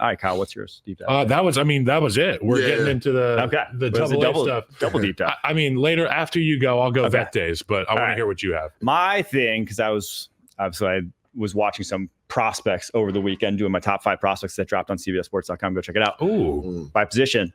All right, Kyle, what's yours? Deep dive. That was it. We're getting into the double stuff. Double deep dive. I mean, later after you go, I'll go vet days, but I want to hear what you have. My thing, because I was watching some prospects over the weekend, doing my top 5 prospects that dropped on CBSSports.com. Go check it out. Ooh. By position.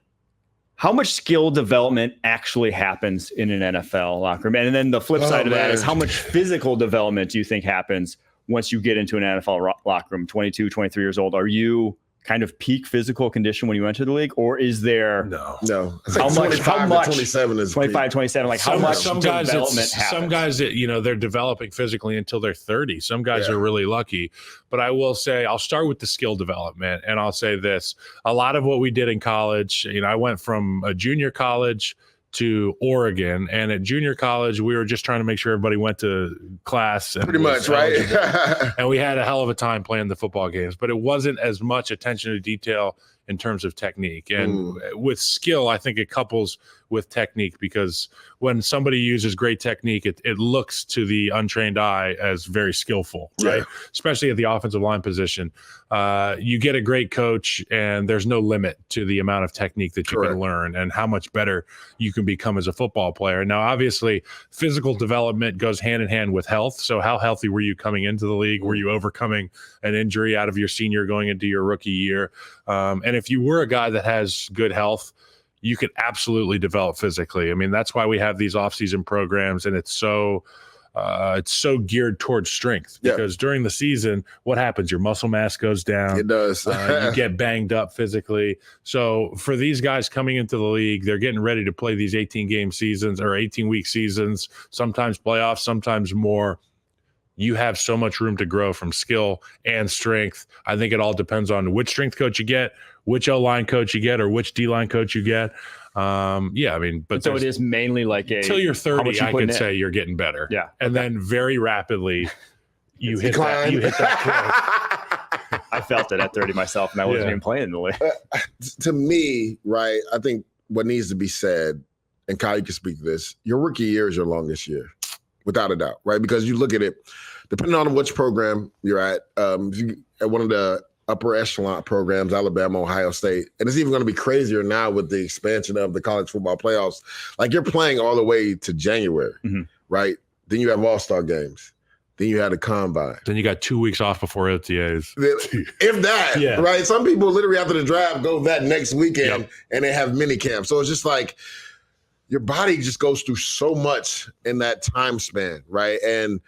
How much skill development actually happens in an NFL locker room? And then the flip side of that is how much physical development do you think happens once you get into an NFL locker room? 22, 23 years old. Are you kind of peak physical condition when you enter the league, or is there no? How much 27 is 25, 27? Like how much development happens? Some guys that they're developing physically until they're 30. Some guys are really lucky, but I will say I'll start with the skill development, and I'll say this: a lot of what we did in college. I went from a junior college to Oregon, and at junior college we were just trying to make sure everybody went to class and pretty much right. And we had a hell of a time playing the football games, but it wasn't as much attention to detail in terms of technique. And with skill, I think it couples with technique, because when somebody uses great technique, it looks to the untrained eye as very skillful, right? Especially at the offensive line position. You get a great coach, and there's no limit to the amount of technique that you can learn and how much better you can become as a football player. Now, obviously, physical development goes hand in hand with health. So how healthy were you coming into the league? Were you overcoming an injury out of your senior going into your rookie year? And if you were a guy that has good health, you could absolutely develop physically. I mean, that's why we have these off-season programs, and it's so geared towards strength, because during the season, what happens? Your muscle mass goes down. It does. You get banged up physically. So for these guys coming into the league, they're getting ready to play these 18-game seasons or 18-week seasons, sometimes playoffs, sometimes more. You have so much room to grow from skill and strength. I think it all depends on which strength coach you get, which O-line coach you get, or which D-line coach you get. But so it is mainly like until you're 30, I could say you're getting better. Yeah. And then very rapidly you hit that cliff. I felt it at 30 myself, and I wasn't even playing in the league. To me, right, I think what needs to be said, and Kyle, you can speak to this, your rookie year is your longest year, without a doubt, right? Because you look at it, depending on which program you're at, if you at one of the upper echelon programs, Alabama, Ohio State, and it's even going to be crazier now with the expansion of the college football playoffs. Like, you're playing all the way to January, right? Then you have all-star games. Then you had a combine. Then you got 2 weeks off before OTAs. If that, right? Some people literally after the draft go that next weekend and they have mini camp. So it's just like your body just goes through so much in that time span, right? And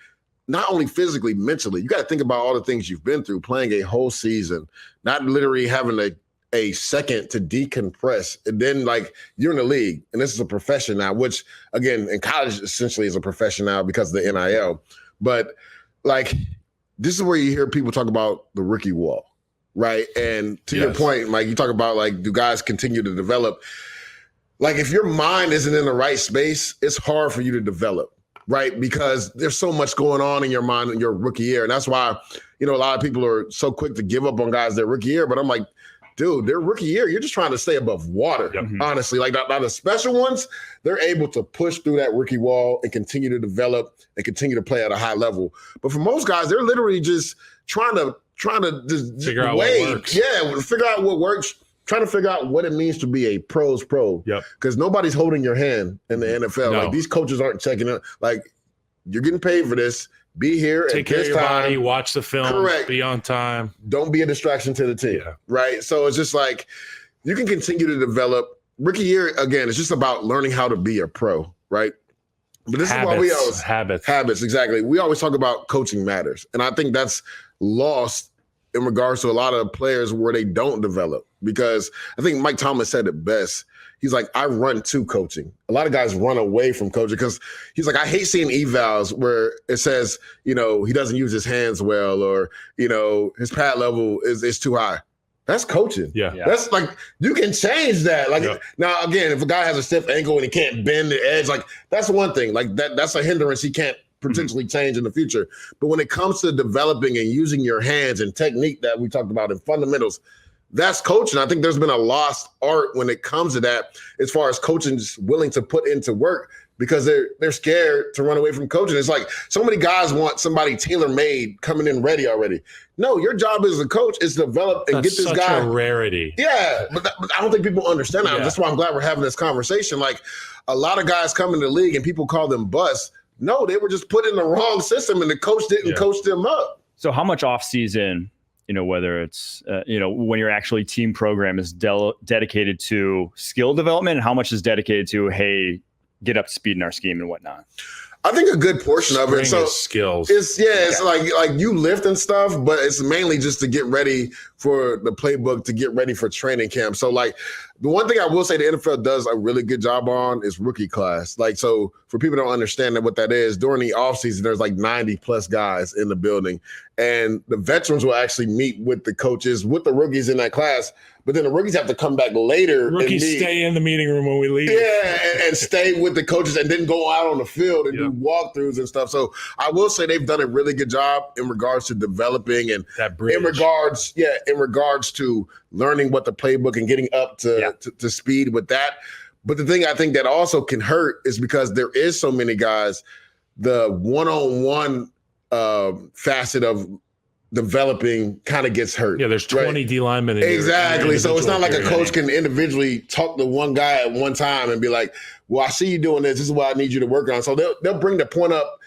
not only physically, mentally, you got to think about all the things you've been through, playing a whole season, not literally having a second to decompress. And then, like, you're in the league, and this is a profession now, which, again, in college essentially is a profession now because of the NIL. But, like, this is where you hear people talk about the rookie wall, right? And to your point, Mike, you talk about, like, do guys continue to develop? Like, if your mind isn't in the right space, it's hard for you to develop. Right, because there's so much going on in your mind in your rookie year. And that's why, a lot of people are so quick to give up on guys their rookie year. But I'm like, dude, their rookie year, you're just trying to stay above water, honestly. Like, now the special ones, they're able to push through that rookie wall and continue to develop and continue to play at a high level. But for most guys, they're literally just trying to just figure out what works. Yeah, figure out what works. Trying to figure out what it means to be a pro's pro. Because nobody's holding your hand in the NFL. No. Like, these coaches aren't checking it. Like, you're getting paid for this. Be here. Take care of your body. Watch the film. Correct. Be on time. Don't be a distraction to the team. Right? So it's just like you can continue to develop. Rookie year, again, it's just about learning how to be a pro. Right? But this is why we always habits. Exactly. We always talk about coaching matters. And I think that's lost in regards to a lot of players where they don't develop. Because I think Mike Thomas said it best. He's like, I run to coaching. A lot of guys run away from coaching because he's like, I hate seeing evals where it says, he doesn't use his hands well, or, his pad level is too high. That's coaching. Yeah. That's like, you can change that. Like, now, again, if a guy has a stiff ankle and he can't bend the edge, like, that's one thing. Like, that's a hindrance he can't potentially change in the future. But when it comes to developing and using your hands and technique that we talked about in fundamentals, that's coaching. I think there's been a lost art when it comes to that, as far as coaching is willing to put into work because they're scared to run away from coaching. It's like so many guys want somebody tailor-made coming in ready already. No, your job as a coach is to develop and get this such guy. A rarity. Yeah, but I don't think people understand that. Yeah. That's why I'm glad we're having this conversation. Like a lot of guys come in the league and people call them busts. No, they were just put in the wrong system and the coach didn't coach them up. So how much off season, whether it's, when your actually team program is dedicated to skill development and how much is dedicated to, hey, get up to speed in our scheme and whatnot? I think a good portion of it. So skills. It's like you lift and stuff, but it's mainly just to get ready for the playbook, to get ready for training camp. So like the one thing I will say the NFL does a really good job on is rookie class. Like, so for people who don't understand what that is, during the offseason, there's like 90 plus guys in the building, and the veterans will actually meet with the coaches, with the rookies in that class. But then the rookies have to come back later. Rookies stay in the meeting room when we leave. Yeah, and stay with the coaches and then go out on the field and do walkthroughs and stuff. So I will say they've done a really good job in regards to developing and that bridge. in regards to learning what the playbook and getting up to speed with that. But the thing I think that also can hurt is because there is so many guys, the one-on-one facet of developing kind of gets hurt. Yeah, there's 20 D linemen. Exactly. So it's not like a coach can individually talk to one guy at one time and be like, well, I see you doing this. This is what I need you to work on. So they'll bring the point up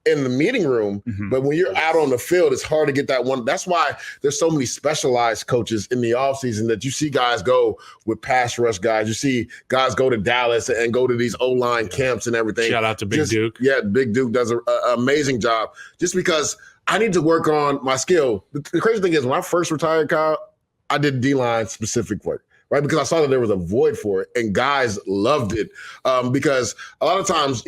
in the meeting room, but when you're out on the field, it's hard to get that one. That's why there's so many specialized coaches in the offseason that you see guys go with pass rush guys. You see guys go to Dallas and go to these O-line camps and everything. Shout out to Big Duke. Yeah, Big Duke does an amazing job just because I need to work on my skill. The crazy thing is when I first retired, Kyle, I did D-line specific work. Right, because I saw that there was a void for it, and guys loved it because a lot of times,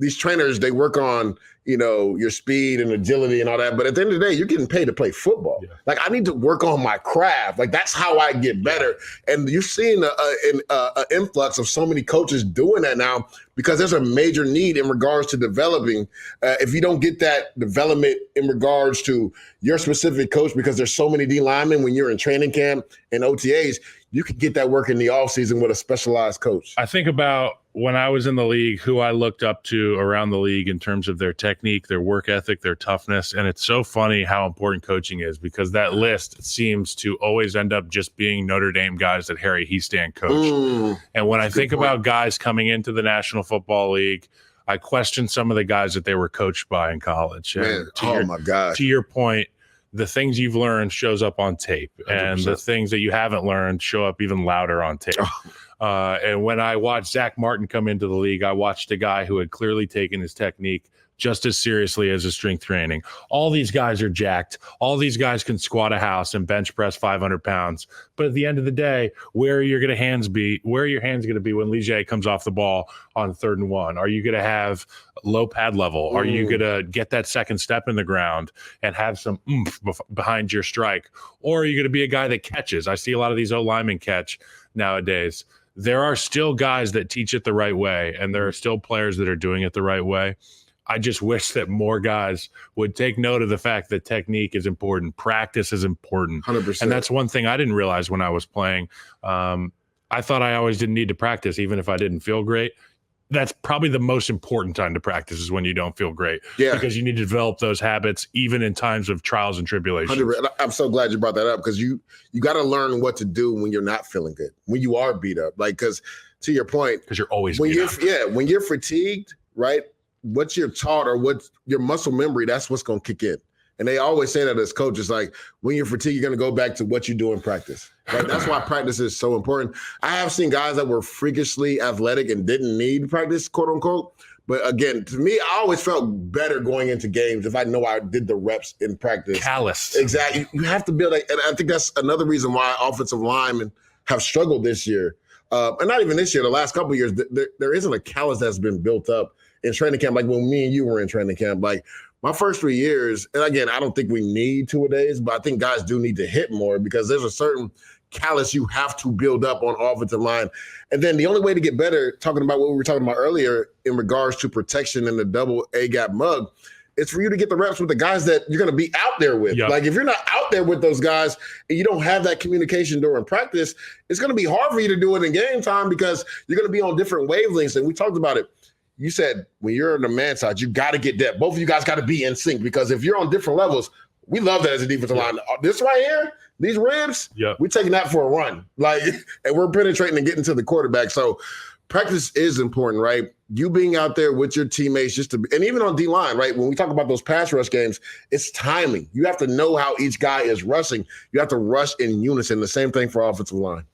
these trainers, they work on, your speed and agility and all that. But at the end of the day, you're getting paid to play football. Yeah. Like I need to work on my craft. Like that's how I get better. And you're seeing an influx of so many coaches doing that now because there's a major need in regards to developing. If you don't get that development in regards to your specific coach, because there's so many D linemen when you're in training camp and OTAs, you could get that work in the offseason with a specialized coach. I think about when I was in the league, who I looked up to around the league in terms of their technique, their work ethic, their toughness. And it's so funny how important coaching is because that list seems to always end up just being Notre Dame guys that Harry Hiestand coached. And when I think about guys coming into the National Football League, I question some of the guys that they were coached by in college. Man, my gosh. To your point, the things you've learned shows up on tape 100%. And the things that you haven't learned show up even louder on tape. And when I watched Zach Martin come into the league, I watched a guy who had clearly taken his technique just as seriously as his strength training. All these guys are jacked. All these guys can squat a house and bench press 500 pounds. But at the end of the day, where are your hands going to be when Ligier comes off the ball on 3rd and 1? Are you going to have low pad level? Are you going to get that second step in the ground and have some oomph behind your strike? Or are you going to be a guy that catches? I see a lot of these O-linemen catch nowadays. There are still guys that teach it the right way, and there are still players that are doing it the right way. I just wish that more guys would take note of the fact that technique is important. Practice is important. 100%. And that's one thing I didn't realize when I was playing. I thought I always didn't need to practice, even if I didn't feel great. That's probably the most important time to practice is when you don't feel great. Yeah. Because you need to develop those habits even in times of trials and tribulations. 100%. I'm so glad you brought that up because you got to learn what to do when you're not feeling good, when you are beat up. Like, because to your point, because you're always when beat up. When you're fatigued, right? What you're taught or what your muscle memory, that's what's going to kick in. And they always say that as coaches, like when you're fatigued, you're going to go back to what you do in practice. Right? That's why practice is so important. I have seen guys that were freakishly athletic and didn't need practice, quote unquote. But again, to me, I always felt better going into games if I know I did the reps in practice. Calloused. Exactly. You have to build, and I think that's another reason why offensive linemen have struggled this year. And not even this year, the last couple of years, there isn't a callus that's been built up in training camp, like when me and you were in training camp. Like my first 3 years, and again, I don't think we need two-a-days, but I think guys do need to hit more because there's a certain callus you have to build up on offensive line. And then the only way to get better, talking about what we were talking about earlier in regards to protection and the double A-gap mug, it's for you to get the reps with the guys that you're going to be out there with. Yep. Like if you're not out there with those guys and you don't have that communication during practice, it's going to be hard for you to do it in game time because you're going to be on different wavelengths. And we talked about it. you said when you're on the man side, you got to get depth. Both of you guys got to be in sync because if you're on different levels, we love that as a defensive line. This right here, these ribs, we're taking that for a run. And we're penetrating and getting to the quarterback. So practice is important, right? You being out there with your teammates and even on D-line, right? When we talk about those pass rush games, it's timing. You have to know how each guy is rushing. You have to rush in unison. The same thing for offensive line.